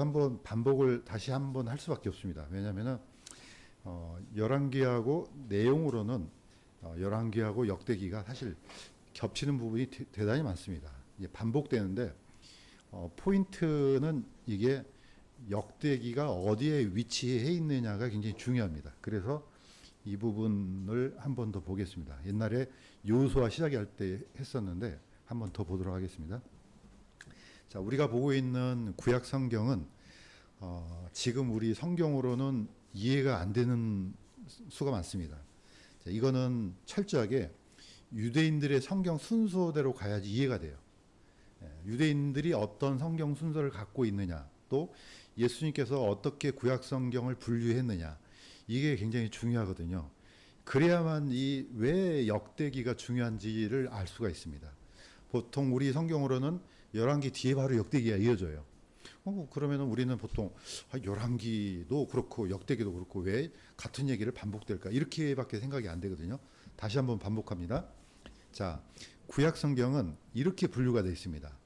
한번 반복을 다시 한번 할 수밖에 없습니다. 왜냐하면은 열왕기하고 내용으로는 열왕기하고 역대기가 사실 겹치는 부분이 대단히 많습니다. 이게 반복되는데 포인트는 이게 역대기가 어디에 위치해 있느냐가 굉장히 중요합니다. 그래서 이 부분을 한 번 더 보겠습니다. 옛날에 여호수아 시작할 때 했었는데 한 번 더 보도록 하겠습니다. 자, 우리가 보고 있는 구약 성경은 지금 우리 성경으로는 이해가 안 되는 수가 많습니다. 자, 이거는 철저하게 유대인들의 성경 순서대로 가야지 이해가 돼요. 유대인들이 어떤 성경 순서를 갖고 있느냐, 또 예수님께서 어떻게 구약 성경을 분류했느냐, 이게 굉장히 중요하거든요. 그래야만 이 왜 역대기가 중요한지를 알 수가 있습니다. 보통 우리 성경으로는 열왕기 뒤에 바로 역대기가 이어져요. 그러면 우리는 보통 열왕기도 그렇고 역대기도 그렇고 왜 같은 얘기를 반복될까, 이렇게밖에 생각이 안 되거든요. 다시 한번 반복합니다. 자, 구약 성경은 이렇게 분류가 되어 있습니다.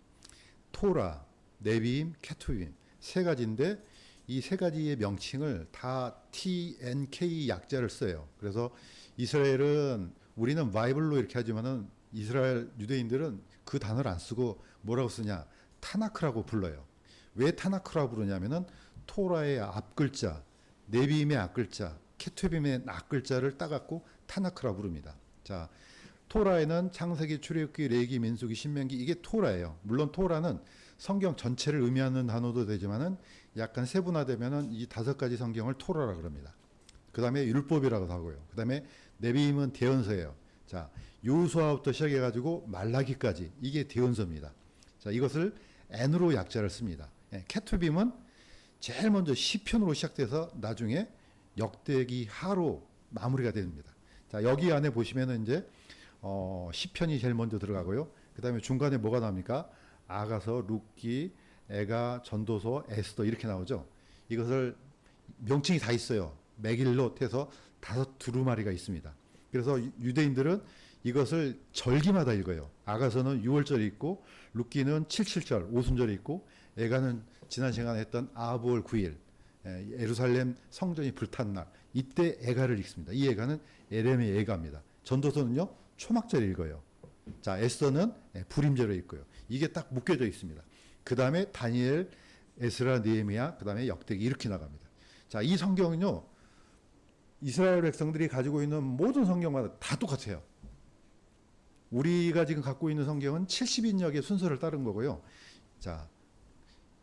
토라, 네비임, 케투빔 세 가지인데 이 세 가지의 명칭을 다 TNK 약자를 써요. 그래서 이스라엘은, 우리는 바이블로 이렇게 하지만은 이스라엘 유대인들은 그 단어를 안 쓰고 뭐라고 쓰냐, 타나크라고 불러요. 왜 타나크라고 부르냐면은 토라의 앞글자, 네비임의 앞글자, 케투빔의 앞글자를 따갖고 타나크라고 부릅니다. 자, 토라에는 창세기, 출애굽기, 레위기, 민수기, 신명기, 이게 토라예요. 물론 토라는 성경 전체를 의미하는 단어도 되지만은 약간 세분화되면은 이 5가지 성경을 토라라 그럽니다. 그 다음에 율법이라고도 하고요. 그 다음에 네비임은 대언서예요. 자, 여호수아부터 시작해가지고 말라기까지 이게 대언서입니다. 자, 이것을 N으로 약자를 씁니다. 케투빔은 제일 먼저 시편으로 시작돼서 나중에 역대기 하로 마무리가 됩니다. 자, 여기 안에 보시면은 이제 시편이 제일 먼저 들어가고요. 그 다음에 중간에 뭐가 나옵니까? 아가서, 룻기, 에가, 전도서, 에스더 이렇게 나오죠. 이것을 명칭이 다 있어요. 메길롯 해서 5 두루마리가 있습니다. 그래서 유대인들은 이것을 절기마다 읽어요. 아가서는 6월절에 있고, 룻기는 77절 오순절에 있고, 에가는 지난 시간에 했던 아브월 9일 예루살렘 성전이 불탄 날, 이때 에가를 읽습니다. 이 에가는 에렘의 에가입니다. 전도서는요 초막절에 읽어요. 자, 에스더는 불임절에 읽고요. 이게 딱 묶여져 있습니다. 그 다음에 다니엘, 에스라, 느헤미야, 그 다음에 역대기 이렇게 나갑니다. 자, 이 성경은요 이스라엘 백성들이 가지고 있는 모든 성경마다 다 똑같아요. 우리가 지금 갖고 있는 성경은 70인역의 순서를 따른 거고요. 자,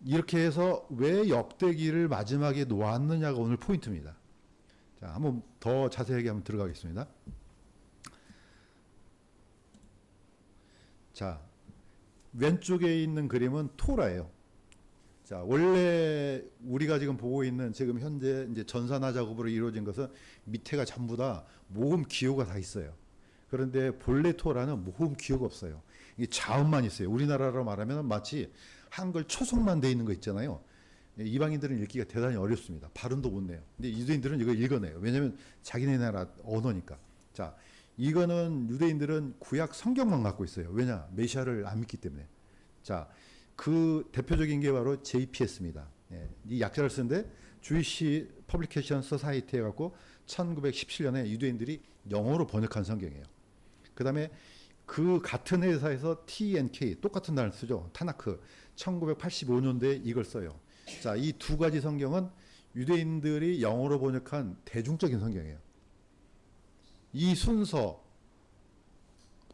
이렇게 해서 왜 역대기를 마지막에 놓았느냐가 오늘 포인트입니다. 자, 한번 더 자세하게 한번 들어가겠습니다. 자, 왼쪽에 있는 그림은 토라예요. 자, 원래 우리가 지금 보고 있는 지금 현재 이제 전산화 작업으로 이루어진 것은 밑에가 전부 다 모음 기호가 다 있어요. 그런데 본래 토라는 모음 기호가 없어요. 이게 자음만 있어요. 우리나라로 말하면 마치 한글 초성만 돼 있는 거 있잖아요. 이방인들은 읽기가 대단히 어렵습니다. 발음도 못 내요. 근데 유대인들은 이걸 읽어내요. 왜냐하면 자기네 나라 언어니까. 자, 이거는 유대인들은 구약 성경만 갖고 있어요. 왜냐? 메시아를 안 믿기 때문에. 자, 그 대표적인 게 바로 JPS입니다. 이 약자를 쓰는데 주이시 퍼블리케이션 소사이티 해갖고 1917년에 유대인들이 영어로 번역한 성경이에요. 그 다음에 그 같은 회사에서 TNK 똑같은 단어를 쓰죠. 타나크 1985년도에 이걸 써요. 자, 이 2가지 성경은 유대인들이 영어로 번역한 대중적인 성경이에요. 이 순서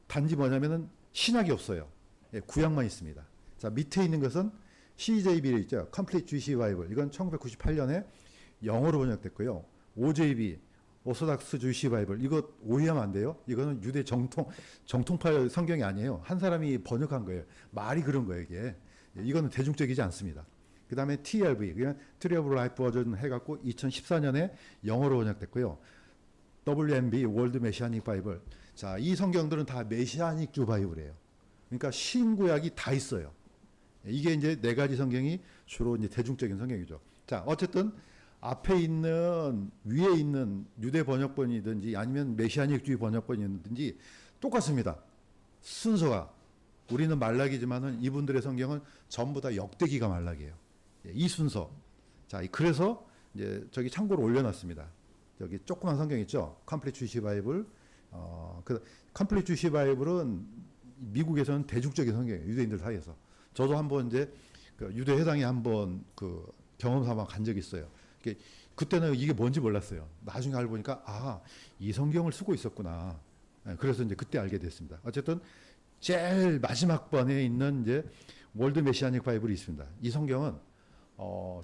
단지 뭐냐면은 신약이 없어요. 구약만 있습니다. 자, 밑에 있는 것은 CJB로 있죠. Complete Jewish Bible. 이건 1998년에 영어로 번역됐고요. OJB, 오소닥스 주이시 바이블. 이거 오해하면 안 돼요. 이거는 유대 정통파 성경이 아니에요. 한 사람이 번역한 거예요. 말이 그런 거예요, 이게. 이거는 대중적이지 않습니다. 그 다음에 TLV, 그냥 Tree of Life 버전 해갖고 2014년에 영어로 번역됐고요. WMB, 월드 메시아닉 바이블. 자, 이 성경들은 다 메시아닉 주 바이블이에요. 그러니까 신구약이 다 있어요. 이게 이제 4가지 성경이 주로 이제 대중적인 성경이죠. 자, 어쨌든 앞에 있는, 위에 있는 유대 번역본이든지 아니면 메시아닉주의 번역본이든지 똑같습니다. 순서가. 우리는 말라기지만은 이분들의 성경은 전부 다 역대기가 말라기예요. 이 순서. 자, 그래서 이제 저기 참고로 올려놨습니다. 여기 조그만 성경 있죠? 컴플리트 주시 바이블. 그 컴플리트 주시 바이블은 미국에서는 대중적인 성경이에요. 유대인들 사이에서. 저도 한번 이제 그 유대 회당에 한번 그 경험 삼아 간 적이 있어요. 그때는 이게 뭔지 몰랐어요. 나중에 알고 보니까 이 성경을 쓰고 있었구나. 그래서 이제 그때 알게 됐습니다. 어쨌든 제일 마지막 번에 있는 이제 월드 메시아닉 바이블이 있습니다. 이 성경은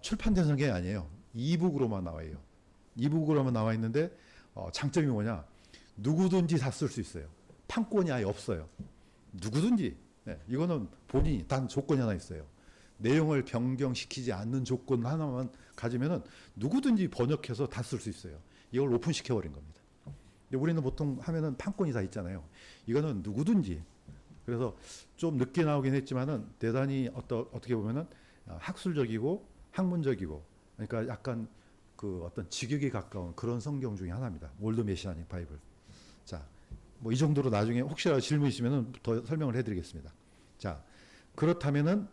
출판된 성경이 아니에요. 이북으로만 나와요. 이북으로만 나와 있는데 장점이 뭐냐? 누구든지 다 쓸 수 있어요. 판권이 아예 없어요. 누구든지. 이거는 본인이 단 조건이 하나 있어요. 내용을 변경시키지 않는 조건 하나만 가지면은 누구든지 번역해서 다 쓸 수 있어요. 이걸 오픈시켜 버린 겁니다. 근데 우리는 보통 하면은 판권이 다 있잖아요. 이거는 누구든지. 그래서 좀 늦게 나오긴 했지만은 대단히 어떻게 보면은 학술적이고 학문적이고, 그러니까 약간 그 어떤 직역에 가까운 그런 성경 중에 하나입니다. 월드 메시아닉 바이블. 자, 뭐 이 정도로 나중에 혹시라도 질문 있으면은 더 설명을 해드리겠습니다. 자, 그렇다면은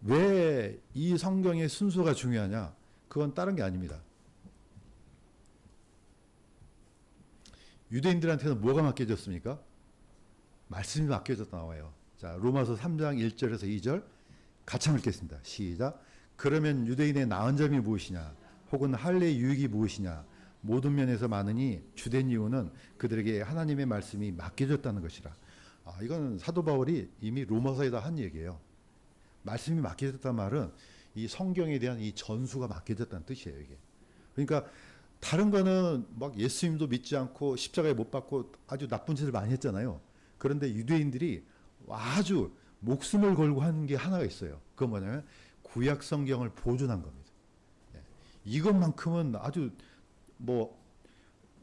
왜 이 성경의 순서가 중요하냐? 그건 다른 게 아닙니다. 유대인들한테는 뭐가 맡겨졌습니까? 말씀이 맡겨졌다 나와요. 자, 로마서 3장 1절에서 2절 같이 읽겠습니다. 시작. 그러면 유대인의 나은 점이 무엇이냐? 혹은 할례의 유익이 무엇이냐? 모든 면에서 많으니 주된 이유는 그들에게 하나님의 말씀이 맡겨졌다는 것이라. 이건 사도 바울이 이미 로마서에다 한 얘기예요. 말씀이 맡겨졌다는 말은 이 성경에 대한 이 전수가 맡겨졌다는 뜻이에요, 이게. 그러니까 다른 거는 막 예수님도 믿지 않고 십자가에 못 박고 아주 나쁜 짓을 많이 했잖아요. 그런데 유대인들이 아주 목숨을 걸고 하는 게 하나가 있어요. 그건 뭐냐면 구약 성경을 보존한 겁니다. 이것만큼은 아주 뭐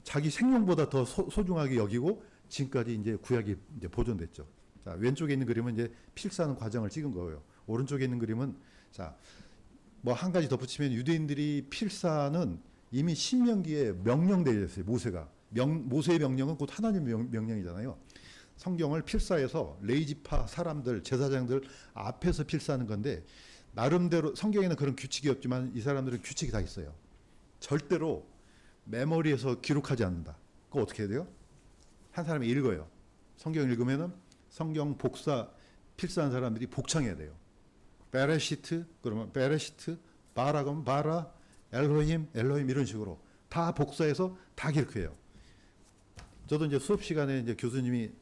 자기 생명보다 더 소중하게 여기고 지금까지 이제 구약이 이제 보존됐죠. 자, 왼쪽에 있는 그림은 이제 필사하는 과정을 찍은 거예요. 오른쪽에 있는 그림은 자, 뭐 한 가지 덧붙이면 유대인들이 필사는 이미 신명기에 명령되어 있어요. 모세의 명령은 곧 하나님의 명령이잖아요. 성경을 필사해서 레이지파 사람들, 제사장들 앞에서 필사하는 건데 나름대로 성경에는 그런 규칙이 없지만 이 사람들은 규칙이 다 있어요. 절대로 메모리에서 기록하지 않는다. 그거 어떻게 해야 돼요? 한 사람이 읽어요. 성경 읽으면은 성경 복사 필사한 사람들이 복창해야 돼요. 베레시트 그러면 베레시트, 바라 그러면 바라, 엘로힘 엘로힘 이런 식으로 다 복사해서 다 기록해요. 저도 이제 수업 시간에 이제 교수님이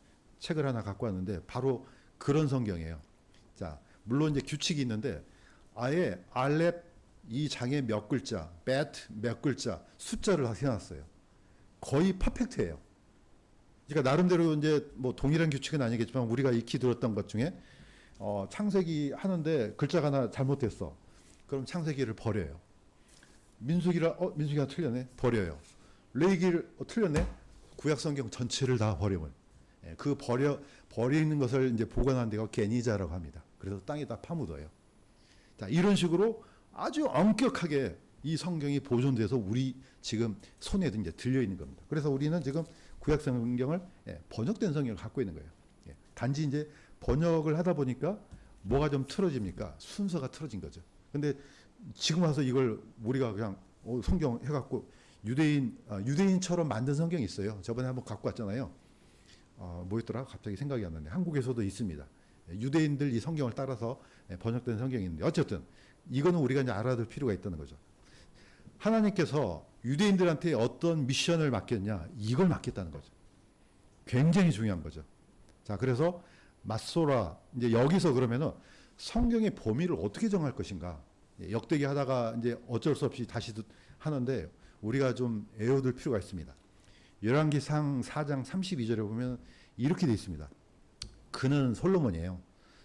책을 하나 갖고 왔는데 바로 그런 성경이에요. 자, 물론 이제 규칙이 있는데 아예 알렙 이 장에 몇 글자, 베트 몇 글자 숫자를 다 해놨어요. 거의 퍼펙트예요. 그러니까 나름대로 이제 뭐 동일한 규칙은 아니겠지만 우리가 익히 들었던 것 중에 창세기 하는데 글자가 하나 잘못됐어. 그럼 창세기를 버려요. 민수기가 틀렸네. 버려요. 레위기를 틀렸네. 구약 성경 전체를 다 버려요. 그 버리는 것을 이제 보관한 데가 게니자라고 합니다. 그래서 땅에다 파묻어요. 자, 이런 식으로 아주 엄격하게 이 성경이 보존돼서 우리 지금 손에 이제 들려 있는 겁니다. 그래서 우리는 지금 구약 성경을 번역된 성경을 갖고 있는 거예요. 단지 이제 번역을 하다 보니까 뭐가 좀 틀어집니까? 순서가 틀어진 거죠. 근데 지금 와서 이걸 우리가 그냥 성경 해갖고 유대인처럼 만든 성경이 있어요. 저번에 한번 갖고 왔잖아요. 뭐였더라? 갑자기 생각이 안 나네. 한국에서도 있습니다. 유대인들 이 성경을 따라서 번역된 성경이 있는데 어쨌든 이거는 우리가 이제 알아둘 필요가 있다는 거죠. 하나님께서 유대인들한테 어떤 미션을 맡겼냐? 이걸 맡겼다는 거죠. 굉장히 중요한 거죠. 자, 그래서 맞소라 이제 여기서 그러면은 성경의 범위를 어떻게 정할 것인가? 역대기 하다가 이제 어쩔 수 없이 다시 하는데 우리가 좀 애워둘 필요가 있습니다. 열왕기상 4장 32절에 보면 이렇게 되어 있습니다. 그는 솔로몬이에요.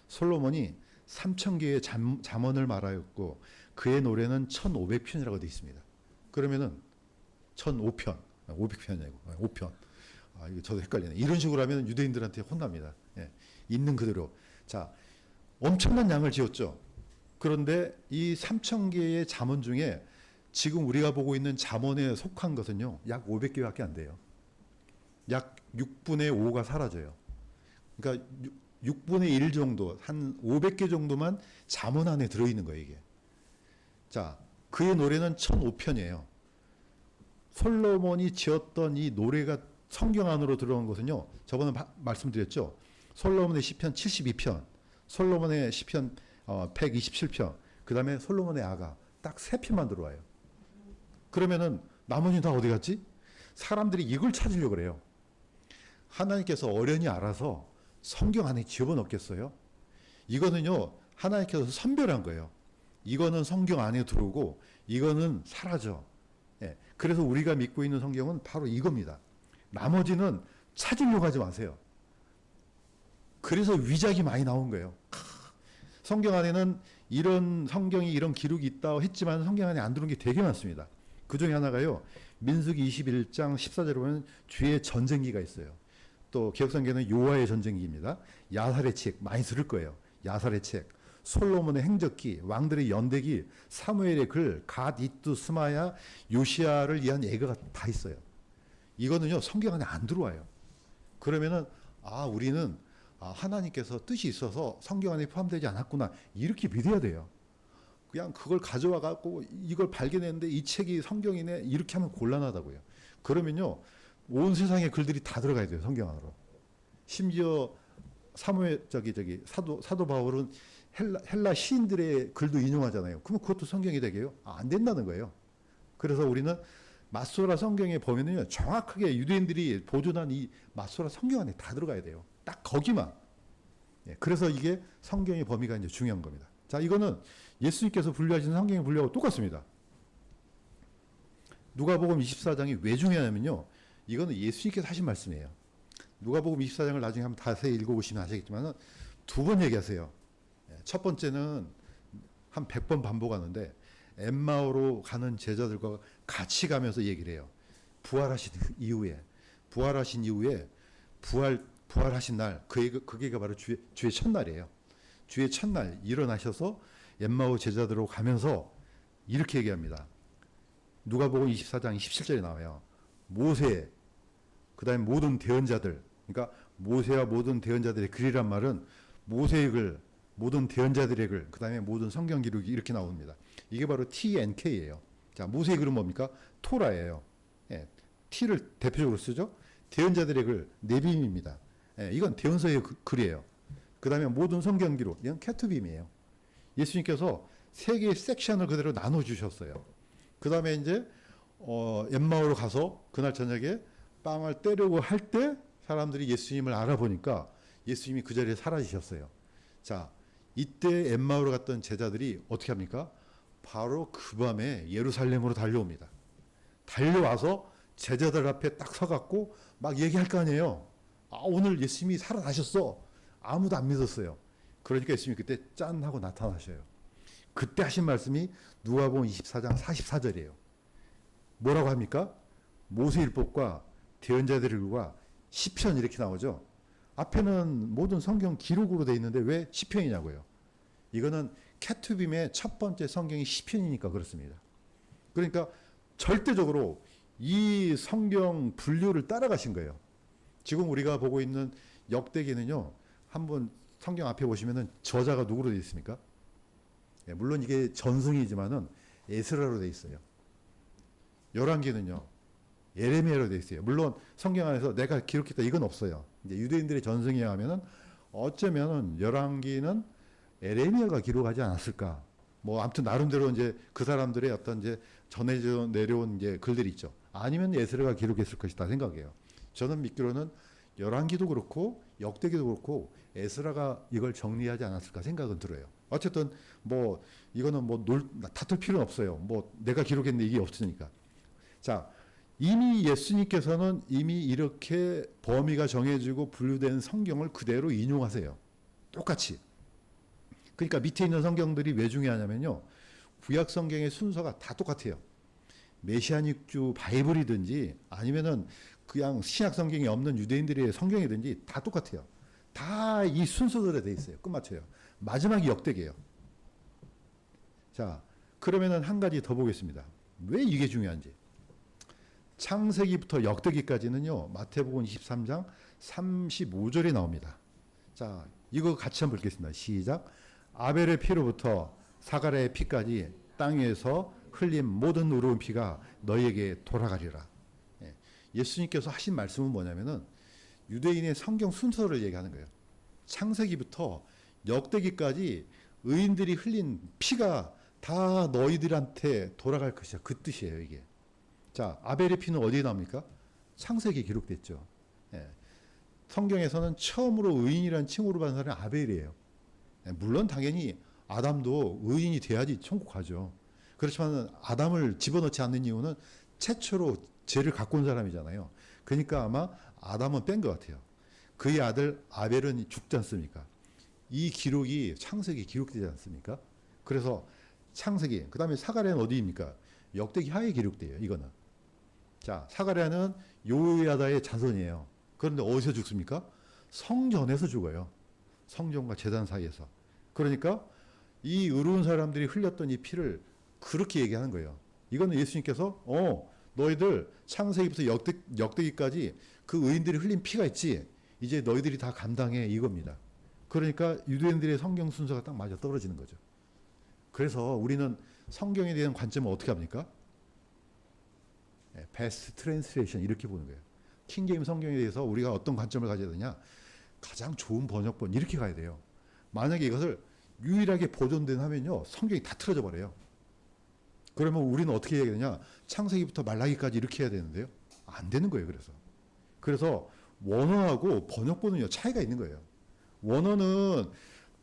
솔로몬이 3,000개의 잠언을 말하였고 그의 노래는 1,500편이라고 되어 있습니다. 그러면은 1,005편, 500편이 아니고 5편. 이거 저도 헷갈리네. 이런 식으로 하면 유대인들한테 혼납니다. 있는 그대로. 자, 엄청난 양을 지었죠. 그런데 이 3,000개의 잠언 중에 지금 우리가 보고 있는 잠언에 속한 것은요, 약 500개밖에 안 돼요. 약 6분의 5가 사라져요. 그러니까 6분의 1 정도, 한 500개 정도만 잠언 안에 들어있는 거예요, 이게. 자, 그의 노래는 1005편이에요. 솔로몬이 지었던 이 노래가 성경 안으로 들어온 것은요. 저번에 말씀드렸죠. 솔로몬의 시편 72편, 솔로몬의 시편 127편, 그 다음에 솔로몬의 아가 딱 3편만 들어와요. 그러면은 나머지는 다 어디 갔지? 사람들이 이걸 찾으려고 그래요. 하나님께서 어련히 알아서 성경 안에 집어넣겠어요? 이거는요. 하나님께서 선별한 거예요. 이거는 성경 안에 들어오고 이거는 사라져. 예, 그래서 우리가 믿고 있는 성경은 바로 이겁니다. 나머지는 찾으려고 하지 마세요. 그래서 위작이 많이 나온 거예요. 성경 안에는 이런 성경이 이런 기록이 있다고 했지만 성경 안에 안 들어온 게 되게 많습니다. 그 중에 하나가요. 민수기 21장 14절에 보면 주의 전쟁기가 있어요. 또 개혁성경은 요하의 전쟁기입니다. 야살의 책 많이 들을 거예요. 야살의 책, 솔로몬의 행적기, 왕들의 연대기, 사무엘의 글, 갓, 이뚜, 스마야, 요시야를 위한 예가가 다 있어요. 이거는요 성경 안에 안 들어와요. 그러면은 우리는 하나님께서 뜻이 있어서 성경 안에 포함되지 않았구나 이렇게 믿어야 돼요. 그냥 그걸 가져와 갖고 이걸 발견했는데 이 책이 성경이네 이렇게 하면 곤란하다고요. 그러면요 온 세상의 글들이 다 들어가야 돼요 성경 안으로. 심지어 사무엘 사도 바울은 헬라 시인들의 글도 인용하잖아요. 그러면 그것도 성경이 되게요? 안 된다는 거예요. 그래서 우리는 마소라 성경에 보면은요 정확하게 유대인들이 보존한 이 마소라 성경 안에 다 들어가야 돼요. 딱 거기만. 예, 그래서 이게 성경의 범위가 이제 중요한 겁니다. 자, 이거는 예수님께서 분류하신 성경의 분류하고 똑같습니다. 누가복음 24장이 왜 중요하냐면요. 이거는 예수님께서 하신 말씀이에요. 누가복음 24장을 나중에 한번 자세히 읽어보시면 아시겠지만 두 번 얘기하세요. 첫 번째는 한 100번 반복하는데 엠마오로 가는 제자들과 같이 가면서 얘기를 해요. 부활하신 이후에 부활하신 날 그게 바로 주의 첫날이에요. 주의 첫날 일어나셔서 엠마오 제자들로 가면서 이렇게 얘기합니다. 누가복음 24장 27절에 나와요. 모세 그다음에 모든 대언자들 그러니까 모세와 모든 대언자들의 글이란 말은 모세의 글 모든 대언자들의 글 그다음에 모든 성경 기록이 이렇게 나옵니다. 이게 바로 TNK예요. 자, 모세의 글은 뭡니까? 토라예요. 예, T를 대표적으로 쓰죠. 대언자들의 글 네빔입니다. 예, 이건 대언서의 글이에요. 그다음에 모든 성경 기록 이건 케투빔이에요. 예수님께서 세 개의 섹션을 그대로 나눠 주셨어요. 그다음에 이제 엠마오로 가서 그날 저녁에 빵을 떼려고 할 때 사람들이 예수님을 알아보니까 예수님이 그 자리에 사라지셨어요. 자, 이때 엠마오로 갔던 제자들이 어떻게 합니까? 바로 그 밤에 예루살렘으로 달려옵니다. 달려와서 제자들 앞에 딱 서갖고 막 얘기할 거 아니에요. 오늘 예수님이 살아나셨어. 아무도 안 믿었어요. 그러니까 예수님이 그때 짠 하고 나타나셔요. 그때 하신 말씀이 누가복음 24장 44절이에요. 뭐라고 합니까? 모세율법과 대언자들의 글과 시편 이렇게 나오죠. 앞에는 모든 성경 기록으로 돼 있는데 왜 시편이냐고요. 이거는 케투빔의 첫 번째 성경이 시편이니까 그렇습니다. 그러니까 절대적으로 이 성경 분류를 따라가신 거예요. 지금 우리가 보고 있는 역대기는요. 한번 성경 앞에 보시면은 저자가 누구로 되어 있습니까? 예, 물론 이게 전승이지만은 에스라로 되어 있어요. 열왕기는요. 예레미야로 되어 있어요. 물론 성경 안에서 내가 기록했다 이건 없어요. 이제 유대인들의 전승에 하면은 어쩌면은 열왕기는 예레미야가 기록하지 않았을까? 뭐 아무튼 나름대로 이제 그 사람들의 어떤 이제 전해져 내려온 이제 글들이 있죠. 아니면 에스라가 기록했을 것이다 생각해요. 저는 믿기로는 열왕기도 그렇고 역대기도 그렇고 에스라가 이걸 정리하지 않았을까 생각은 들어요. 어쨌든 뭐 이거는 뭐 다툴 필요는 없어요. 뭐 내가 기록했는데 이게 없으니까. 자, 이미 예수님께서는 이미 이렇게 범위가 정해지고 분류된 성경을 그대로 인용하세요. 똑같이. 그러니까 밑에 있는 성경들이 왜 중요하냐면요. 구약 성경의 순서가 다 똑같아요. 메시아닉주 바이블이든지 아니면은 그냥 신약 성경이 없는 유대인들의 성경이든지 다 똑같아요. 다 이 순서대로 돼 있어요. 끝마쳐요. 마지막이 역대기예요. 자, 그러면은 한 가지 더 보겠습니다. 왜 이게 중요한지. 창세기부터 역대기까지는요. 마태복음 23장 35절에 나옵니다. 자, 이거 같이 한번 읽겠습니다. 시작. 아벨의 피로부터 사가랴의 피까지 땅 위에서 흘린 모든 의로운 피가 너희에게 돌아가리라. 예. 예수님께서 하신 말씀은 뭐냐면은 유대인의 성경 순서를 얘기하는 거예요. 창세기부터 역대기까지 의인들이 흘린 피가 다 너희들한테 돌아갈 것이야. 그 뜻이에요, 이게. 자, 아벨의 피는 어디에 나옵니까? 창세기에 기록됐죠. 예. 성경에서는 처음으로 의인이라는 칭호를 받은 사람이 아벨이에요. 예. 물론 당연히 아담도 의인이 돼야지 천국 가죠. 그렇지만 아담을 집어넣지 않는 이유는 최초로 죄를 갖고 온 사람이잖아요. 그러니까 아마 아담은 뺀 것 같아요. 그의 아들 아벨은 죽지 않습니까? 이 기록이 창세기에 기록되지 않습니까? 그래서 창세기, 그 다음에 사가랴는 어디입니까? 역대기 하에 기록돼요, 이거는. 자, 사가랴는 요야다의 자손이에요. 그런데 어디서 죽습니까? 성전에서 죽어요. 성전과 제단 사이에서. 그러니까 이 의로운 사람들이 흘렸던 이 피를 그렇게 얘기하는 거예요. 이거는 예수님께서 너희들 창세기부터 역대기까지 그 의인들이 흘린 피가 있지. 이제 너희들이 다 감당해, 이겁니다. 그러니까 유대인들의 성경 순서가 딱 맞아 떨어지는 거죠. 그래서 우리는 성경에 대한 관점을 어떻게 합니까? 베스트 트랜스레이션 이렇게 보는 거예요. 킹제임 성경에 대해서 우리가 어떤 관점을 가져야 되냐? 가장 좋은 번역본 이렇게 가야 돼요. 만약에 이것을 유일하게 보존된 하면요, 성경이 다 틀어져 버려요. 그러면 우리는 어떻게 해야 되냐? 창세기부터 말라기까지 이렇게 해야 되는데요. 안 되는 거예요. 그래서 원어하고 번역본은요, 차이가 있는 거예요. 원어는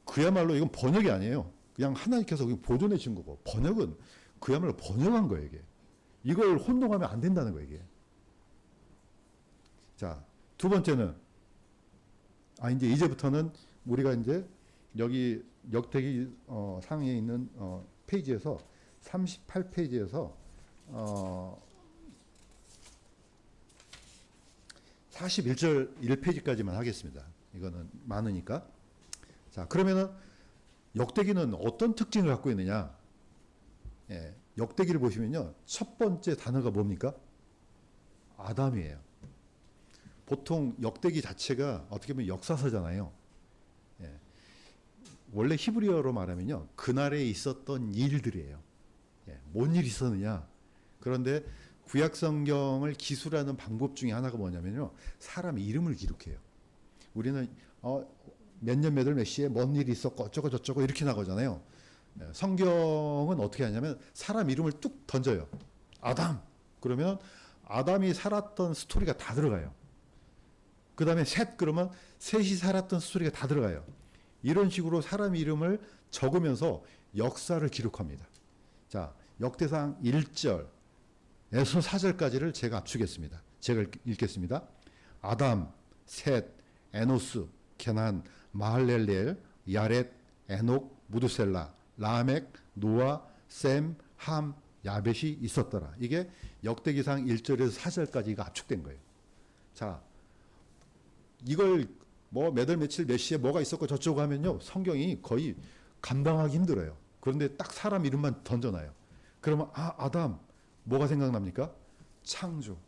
그야말로 이건 번역이 아니에요. 그냥 하나님께서 보존해 준 거고, 번역은 그야말로 번역한 거예요, 이게. 이걸 혼동하면 안 된다는 거예요, 이게. 자, 두 번째는, 이제부터는 우리가 이제 여기 역대기 상에 있는 페이지에서 38페이지에서 41절 1페이지까지만 하겠습니다. 이거는 많으니까. 자, 그러면은 역대기는 어떤 특징을 갖고 있느냐? 예, 역대기를 보시면요, 첫 번째 단어가 뭡니까? 아담이에요. 보통 역대기 자체가 어떻게 보면 역사서잖아요. 예, 원래 히브리어로 말하면요, 그날에 있었던 일들이에요. 예, 뭔 일이 있었느냐? 그런데 구약 성경을 기술하는 방법 중에 하나가 뭐냐면요, 사람 이름을 기록해요. 우리는 몇 년 몇 월 몇 시에 뭔 일이 있었고 어쩌고 저쩌고 이렇게 나가잖아요. 성경은 어떻게 하냐면 사람 이름을 뚝 던져요. 아담. 그러면 아담이 살았던 스토리가 다 들어가요. 그 다음에 셋. 그러면 셋이 살았던 스토리가 다 들어가요. 이런 식으로 사람 이름을 적으면서 역사를 기록합니다. 자, 역대상 1절에서 4절까지를 제가 압축했습니다. 제가 읽겠습니다. 아담, 셋, 에노스, 게난, 마할렐레엘, 야렛, 에녹, 무드셀라, 라멕, 노아, 셈, 함, 야벳이 있었더라. 이게 역대기상 1절에서 4절까지가 압축된 거예요. 자, 이걸 뭐 몇 월 며칠 몇 시에 뭐가 있었고 저쩌고 하면요, 성경이 거의 감당하기 힘들어요. 그런데 딱 사람 이름만 던져놔요. 그러면 아담 뭐가 생각납니까? 창조.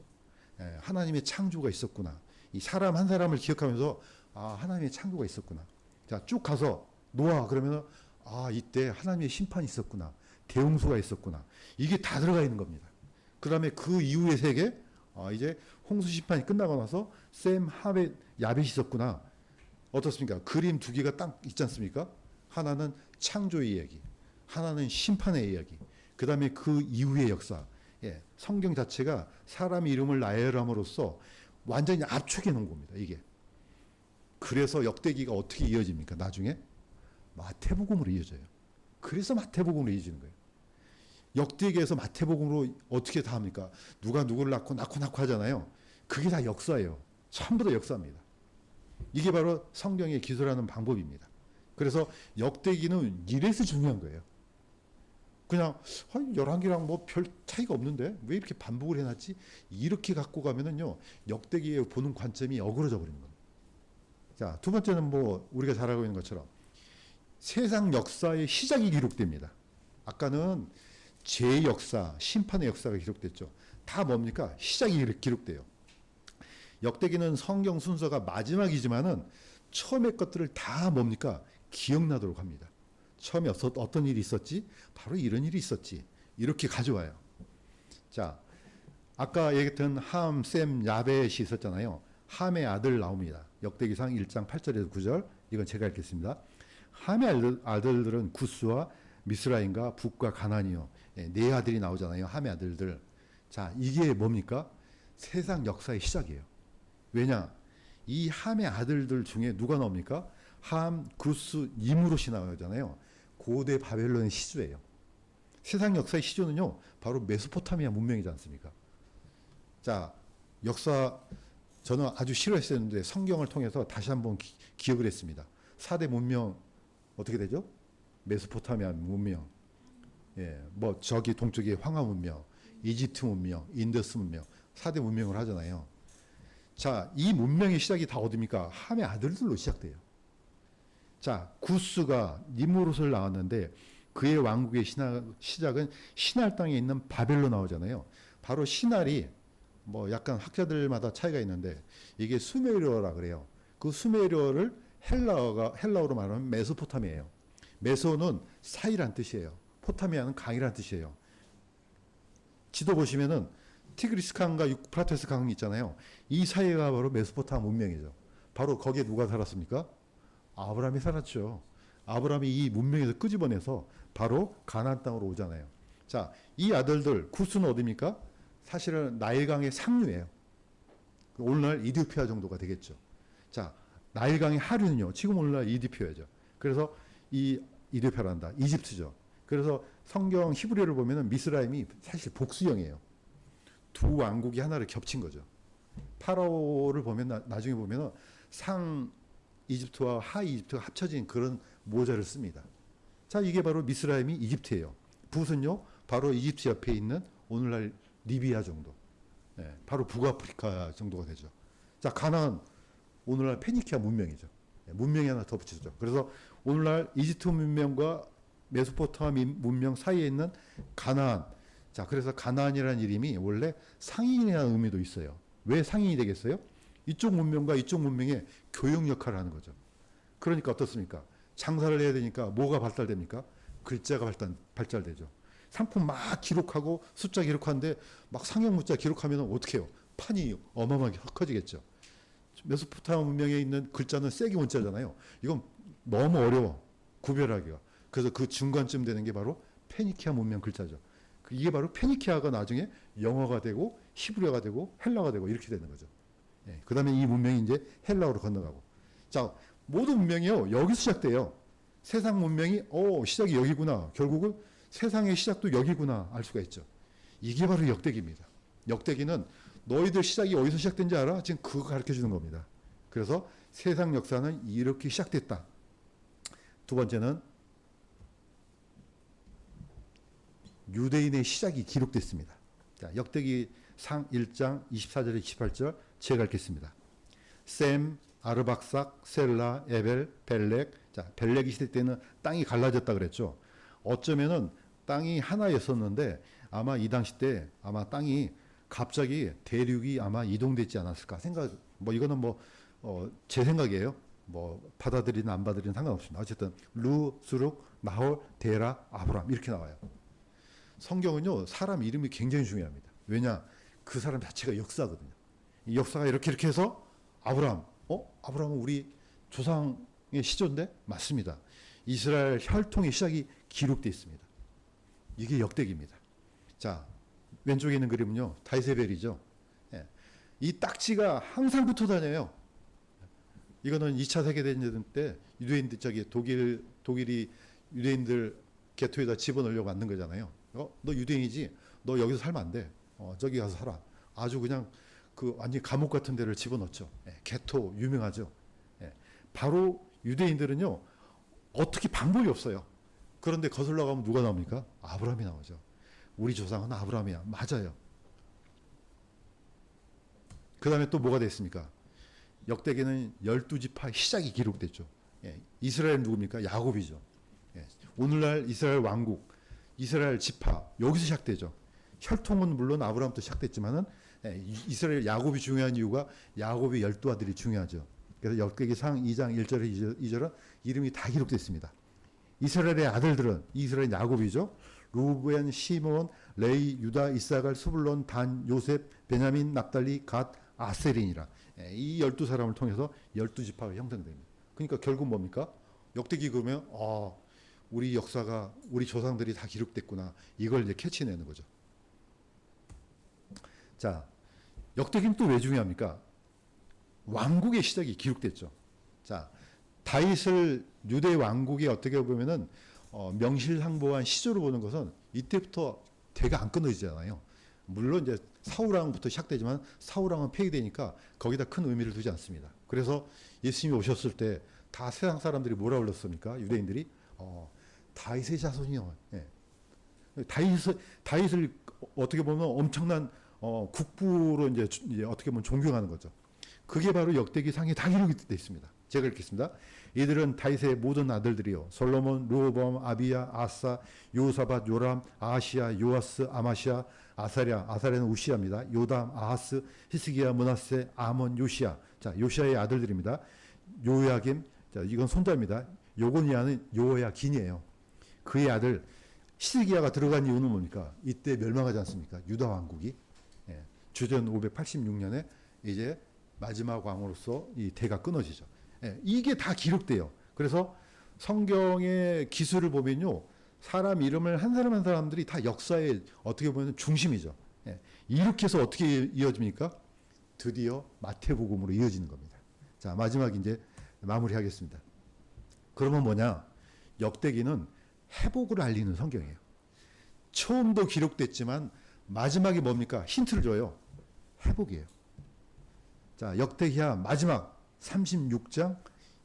하나님의 창조가 있었구나. 이 사람 한 사람을 기억하면서 하나님의 창조가 있었구나. 자, 쭉 가서 노아 그러면 이때 하나님의 심판이 있었구나. 대홍수가 있었구나. 이게 다 들어가 있는 겁니다. 그 다음에 그 이후의 세계, 이제 홍수 심판이 끝나고 나서 셈, 하벳, 야벳이 있었구나. 어떻습니까? 그림 두 개가 딱 있지 않습니까? 하나는 창조의 이야기, 하나는 심판의 이야기, 그 다음에 그 이후의 역사. 예, 성경 자체가 사람 이름을 나열함으로써 완전히 압축해 놓은 겁니다, 이게. 그래서 역대기가 어떻게 이어집니까? 나중에 마태복음으로 이어져요. 그래서 마태복음으로 이어지는 거예요. 역대기에서 마태복음으로 어떻게 다 합니까? 누가 누구를 낳고 하잖아요. 그게 다 역사예요. 전부 다 역사입니다. 이게 바로 성경의 기술하는 방법입니다. 그래서 역대기는 이래서 중요한 거예요. 그냥 11개랑 뭐 별 차이가 없는데 왜 이렇게 반복을 해놨지? 이렇게 갖고 가면은요, 역대기에 보는 관점이 어그러져 버리는 겁니다. 자, 두 번째는 뭐 우리가 잘 알고 있는 것처럼 세상 역사의 시작이 기록됩니다. 아까는 죄의 역사, 심판의 역사가 기록됐죠. 다 뭡니까? 시작이 기록돼요. 역대기는 성경 순서가 마지막이지만은 처음의 것들을 다 뭡니까? 기억나도록 합니다. 처음에 어떤 일이 있었지? 바로 이런 일이 있었지. 이렇게 가져와요. 자, 아까 얘기했던 함, 셈, 야벳이 있었잖아요. 함의 아들 나옵니다. 역대기상 1장 8절에서 9절. 이건 제가 읽겠습니다. 함의 아들들은 구스와 미스라임과 북과 가나니요. 네 아들이 나오잖아요. 함의 아들들. 자, 이게 뭡니까? 세상 역사의 시작이에요. 왜냐? 이 함의 아들들 중에 누가 나옵니까? 함, 구스, 니무롯이 나오잖아요. 고대 바벨론의 시조예요. 세상 역사의 시조는요, 바로 메소포타미아 문명이지 않습니까? 자, 역사 저는 아주 싫어했었는데 성경을 통해서 다시 한번 기억을 했습니다. 4대 문명 어떻게 되죠? 메소포타미아 문명, 예, 뭐 저기 동쪽의 황하 문명, 이집트 문명, 인더스 문명, 4대 문명을 하잖아요. 자, 이 문명의 시작이 다 어디입니까? 함의 아들들로 시작돼요. 자, 구스가 니무롯을 낳았는데 그의 왕국의 시작은 시날 땅에 있는 바벨로 나오잖아요. 바로 시날이 뭐 약간 학자들마다 차이가 있는데 이게 수메르어라 그래요. 그 수메르어를 헬라어로 말하면 메소포타미아예요. 메소는 사이란 뜻이에요. 포타미아는 강이란 뜻이에요. 지도 보시면은 티그리스 강과 유프라테스 강이 있잖아요. 이 사이가 바로 메소포타미아 문명이죠. 바로 거기에 누가 살았습니까? 아브라함이 살았죠. 아브라함이 이 문명에서 끄집어내서 바로 가나안 땅으로 오잖아요. 자, 이 아들들 구스는 어디입니까? 사실은 나일강의 상류예요. 오늘날 이디오피아 정도가 되겠죠. 자, 나일강의 하류는요. 지금 오늘날 이디오피아죠. 그래서 이 이디오피아란다. 이집트죠. 그래서 성경 히브리어를 보면은 미스라임이 사실 복수형이에요. 두 왕국이 하나를 겹친 거죠. 파라오를 보면 나중에 보면은 상 이집트와 하 이집트가 합쳐진 그런 모자를 씁니다. 자, 이게 바로 미스라임이 이집트예요. 붓은요, 바로 이집트 옆에 있는 오늘날 리비아 정도, 예, 바로 북아프리카 정도가 되죠. 자, 가나안 오늘날 페니키아 문명이죠. 예, 문명이 하나 더 붙여죠. 그래서 오늘날 이집트 문명과 메소포타미아 문명 사이에 있는 가나안. 자, 그래서 가나안이라는 이름이 원래 상인이라는 의미도 있어요. 왜 상인이 되겠어요? 이쪽 문명과 이쪽 문명의 교역 역할을 하는 거죠. 그러니까 어떻습니까? 장사를 해야 되니까 뭐가 발달됩니까? 글자가 발달되죠. 상품 막 기록하고 숫자 기록하는데 막 상형 문자 기록하면 어떻게 해요? 판이 어마어마하게 커지겠죠. 메소포타미아 문명에 있는 글자는 세기 문자잖아요. 이건 너무 어려워, 구별하기가. 그래서 그 중간쯤 되는 게 바로 페니키아 문명 글자죠. 이게 바로 페니키아가 나중에 영어가 되고 히브리어가 되고 헬라가 되고 이렇게 되는 거죠. 예, 그 다음에 이 문명이 이제 헬라어로 건너가고. 자, 모든 문명이요, 여기서 시작돼요. 세상 문명이, 시작이 여기구나. 결국은 세상의 시작도 여기구나 알 수가 있죠. 이게 바로 역대기입니다. 역대기는 너희들 시작이 어디서 시작된지 알아? 지금 그거 가르쳐 주는 겁니다. 그래서 세상 역사는 이렇게 시작됐다. 두 번째는 유대인의 시작이 기록됐습니다. 자, 역대기 상 1장 24절에 28절 제가 읽겠습니다. 셈, 아르박삭, 셀라, 에벨, 벨렉. 자, 벨렉이 시대 때는 땅이 갈라졌다 그랬죠. 어쩌면은 땅이 하나였었는데 아마 이 당시 때 아마 땅이 갑자기 대륙이 아마 이동됐지 않았을까 생각. 뭐 이거는 제 생각이에요. 뭐 받아들이든 안 받아들이든 상관없습니다. 어쨌든 루, 수룩, 나홀, 데라, 아브람 이렇게 나와요. 성경은요, 사람 이름이 굉장히 중요합니다. 왜냐? 그 사람 자체가 역사거든요. 이 역사가 이렇게 해서 아브람, 아브람은 우리 조상의 시조인데? 맞습니다. 이스라엘 혈통의 시작이 기록되어 있습니다. 이게 역대기입니다. 자, 왼쪽에 있는 그림은요, 다이세벨이죠. 예. 이 딱지가 항상 붙어 다녀요. 이거는 2차 세계대전 때 유대인들, 독일이 유대인들 게토에다 집어넣으려고 만든 거잖아요. 너 유대인이지? 너 여기서 살면 안 돼. 저기 가서 살아. 아주 그냥 그 완전 감옥 같은 데를 집어넣죠. 예, 게토 유명하죠. 예, 바로 유대인들은요, 어떻게 방법이 없어요. 그런데 거슬러 가면 누가 나옵니까? 아브라함이 나오죠. 우리 조상은 아브라함이야. 맞아요. 그 다음에 또 뭐가 됐습니까? 역대기는 12지파의 시작이 기록됐죠. 예, 이스라엘 누굽니까? 야곱이죠. 예, 오늘날 이스라엘 왕국, 이스라엘 지파, 여기서 시작되죠. 혈통은 물론 아브라함부터 시작됐지만은, 예, 이스라엘 야곱이 중요한 이유가 야곱의 12아들이 중요하죠. 그래서 역대기 상 2장 1절에 2절은 이름이 다 기록됐습니다. 이스라엘의 아들들은 이스라엘 야곱이죠. 루벤, 시몬, 레위, 유다, 이사갈, 스불론, 단, 요셉, 베냐민, 납달리, 갓, 아셀이니라. 이 12사람을 통해서 12지파가 형성됩니다. 그러니까 결국 뭡니까? 역대기 그러면 우리 역사가 우리 조상들이 다 기록됐구나. 이걸 이제 캐치내는 거죠. 자, 역대기는 또 왜 중요합니까? 왕국의 시작이 기록됐죠. 자, 다윗을 유대 왕국이 어떻게 보면은 명실상부한 시조로 보는 것은 이때부터 대가 안 끊어지잖아요. 물론 이제 사울왕부터 시작되지만 사울왕은 폐위되니까 거기다 큰 의미를 두지 않습니다. 그래서 예수님이 오셨을 때 다 세상 사람들이 뭐라 불렀습니까? 유대인들이 다윗의 자손이요. 예. 다윗을 어떻게 보면 엄청난 국부로 이제 어떻게 보면 존경하는 거죠. 그게 바로 역대기 상에 다 기록이 되어 있습니다. 제가 읽겠습니다. 이들은 다윗의 모든 아들들이요 솔로몬, 르호보암, 아비야, 아사, 요사밧, 요람, 아시야, 요아스, 아마시아, 아사랴, 아사랴는 우시아입니다. 요담, 아하스, 히스기야, 므낫세, 아몬, 요시야. 자, 요시아의 아들들입니다. 요야김, 자, 이건 손자입니다. 요고니아는 요야긴이에요. 그의 아들 히스기야가 들어간 이유는 뭡니까? 이때 멸망하지 않습니까? 유다 왕국이. 예, 주전 586년에 이제 마지막 왕으로서 이 대가 끊어지죠. 예, 이게 다 기록돼요. 그래서 성경의 기술을 보면요, 사람 이름을 한 사람 한 사람들이 다 역사의 어떻게 보면 중심이죠. 예, 이렇게 해서 어떻게 이어집니까? 드디어 마태복음으로 이어지는 겁니다. 자, 마지막 이제 마무리하겠습니다. 그러면 뭐냐? 역대기는 회복을 알리는 성경이에요. 처음도 기록됐지만 마지막이 뭡니까? 힌트를 줘요. 회복이에요. 자, 역대기하 마지막 36장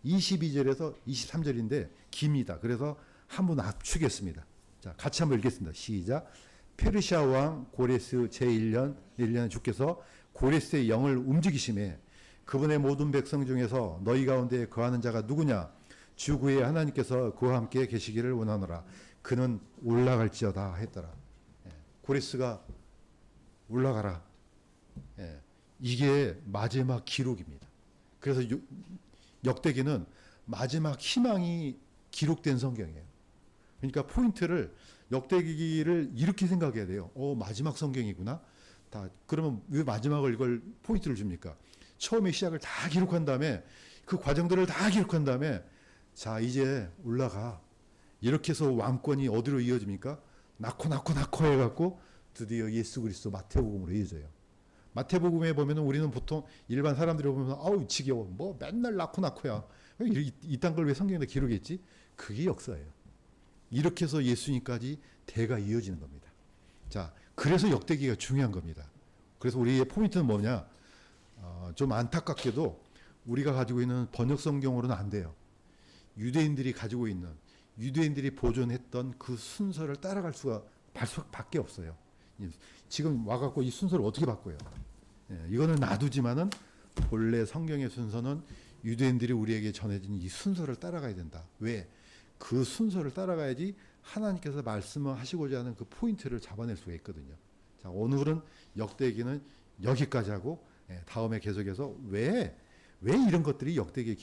22절에서 23절인데 깁니다. 그래서 한번 압축했습니다. 자, 같이 한번 읽겠습니다. 시작. 페르시아 왕 고레스 제1년 1년에 주께서 고레스의 영을 움직이심에 그분의 모든 백성 중에서 너희 가운데 거하는 자가 누구냐? 주 그의 하나님께서 그와 함께 계시기를 원하노라. 그는 올라갈지어다 했더라. 예, 고레스가 올라가라. 예, 이게 마지막 기록입니다. 그래서 역대기는 마지막 희망이 기록된 성경이에요. 그러니까 포인트를 역대기를 이렇게 생각해야 돼요. 마지막 성경이구나. 그러면 왜 마지막을 이걸 포인트를 줍니까? 처음에 시작을 다 기록한 다음에 그 과정들을 다 기록한 다음에 자, 이제 올라가. 이렇게 해서 왕권이 어디로 이어집니까? 낳고 해갖고 드디어 예수 그리스도 마태복음으로 이어져요. 마태복음에 보면은 우리는 보통 일반 사람들이 보면 아우 지겨워. 뭐 맨날 낳고야. 이딴 걸 왜 성경에 기록했지? 그게 역사예요. 이렇게 해서 예수님까지 대가 이어지는 겁니다. 자, 그래서 역대기가 중요한 겁니다. 그래서 우리의 포인트는 뭐냐? 좀 안타깝게도 우리가 가지고 있는 번역 성경으로는 안 돼요. 유대인들이 가지고 있는 유대인들이 보존했던 그 순서를 따라갈 수가 밖에 없어요. 지금 와갖고 이 순서를 어떻게 바꿔요? 예, 이거는 놔두지만은 본래 성경의 순서는 유대인들이 우리에게 전해진 이 순서를 따라가야 된다. 왜? 그 순서를 따라가야지 하나님께서 말씀을 하시고자 하는 그 포인트를 잡아낼 수가 있거든요. 자, 오늘은 역대기는 여기까지 하고 다음에 계속해서 왜 이런 것들이 역대기에 기록